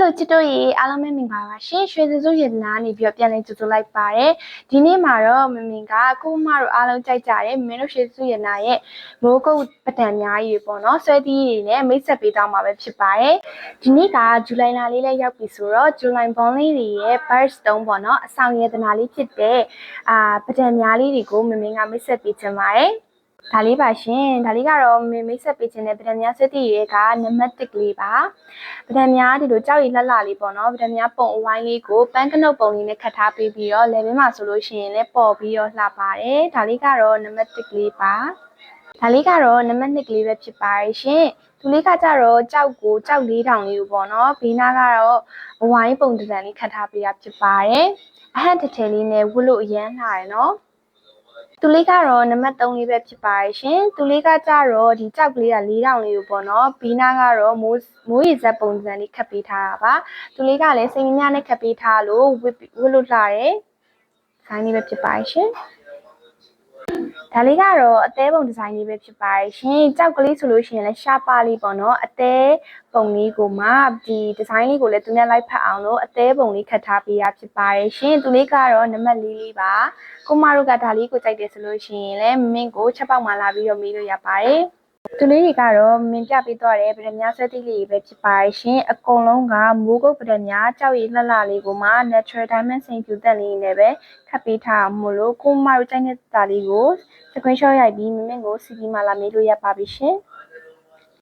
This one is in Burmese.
Hello ချစ်တို့ရေအားလုံးပဲမင်္ဂလာပါရှင်ရွှေစစိုးရတနာနေပြီးတော့ပြန်လည်ကြိုဆိုလိုက်ပါတယ်ဒီနေ့မှာတော့မမင်ကကိုမတို့အားလုံးကြိုက်ကြတယ်မင်းတို့ရွှေစစိုးရတနာရဲ့မိုးကုတ်ပတံများကြီးပေါ့နော်ဆွဲသီးတွေနဲ့မိတ်ဆက်ပေးတော့မှာပဲဖြစ်ပါတယ်ဒီနေ့ကဇူလိုင်လလေးလည်းရောက်ပြီဆိုတော့ဇူလိုင်ဘွန်လေးတွေရဲ့ birds တုံးပေါ့နော်အဆောင်ရတနာလေးဖြစ်တဲ့ပတံများလေးတွေကိုမမင်ကမိတ်ဆက်ပေးချင်ပါတယ်ဒါလေးပါရှင်ဒါလေးကတော့မိတ်ဆက်ပေးခြင်းတဲ့ပဒံများဆွဲတည်ရဲ့ကနံပါတ်1ကလေးပါပဒံများဒီလိုကြောက်ရည်လှလှလေးပေါ့နော်ပဒံများပုံအဝိုင်းလေးကိုပန်းကနုတ်ပုံလေးနဲ့ခတ်ထားပေးပြီးတော့လယ်ဘင်းမှာဆိုလို့ရှိရင်လည်းပေါ်ပြီးတော့လှပါတယ်ဒါလေးကတော့နံပါတ်1ကလေးပါဒါလေးကတော့နံပါတ်2ကလေးပဲဖြစ်ပါတယ်ရှင်သူလေးကကြတော့ကြောက်4,000လေးကိုပေါ့နော်ဘေးနားကတော့အဝိုင်းပုံတံလေးခတ်ထားပေးတာဖြစ်ပါတယ်အဟန့်တထဲလေးနဲ့ဝတ်လို့အရမ်းလှတယ်နော်သူလေးကတော့နံပါတ်3လေးပဲဖြစ်ပါတယ်ရှင်သူလေးကကြတော့ဒီကြောက်ကလေးက4,000လေးကိုပေါ့နော်ဘီနာကတော့မိုးရေစက်ပုံစံလေးခတ်ပေးထားတာပါသူလေးကလည်းစိန်ညနဲ့ခတ်ပေးထားလို့ဝတ်လို့လှတယ်ဆိုင်းလေးပဲဖြစ်ပါတယ်ရှင်ဒါလေးကတော့အသေးပုံဒီဇိုင်းလေးပဲဖြစ်ပါတယ်ရှင်ကြောက်ကလေးဆိုလို့ရှိရင်လည်းရှားပါလေးပေါ့နော်အသေးပုံလေးကိုမှဒီဒီဇိုင်းလေးကိုလည်းသူနဲ့လိုက်ဖက်အောင်လို့အသေးပုံလေးခတ်ထားပေးရဖြစ်ပါတယ်ရှင်သူလေးကတော့နံပါတ်4လေးပါကိုမတို့ကဒါလေးကိုကြိုက်တယ်ဆိုလို့ရှိရင်လည်းမင်းကိုချက်ပေါက်မှလာပြီးတော့မေးလို့ရပါတယ်သူလေးတွေကတော့မင်းပြပေးတော့တယ်ပဒံများဆွဲသီးလေးပဲဖြစ်ပါတယ်ရှင်အကုန်လုံးကမိုးကုတ်ပဒံများကြောက်ရည်လှလှလေးကိုမှ natural diamond စိန်ဖြူတက်လေးနဲ့ပဲခတ်ပေးထားမို့လို့ကိုမတို့ကြိုက်တဲ့ဒါလေးကိုscreenshot ရိုက်ပြီးမင်းကို CV မှာလာမေးလို့ရပါပြီရှင်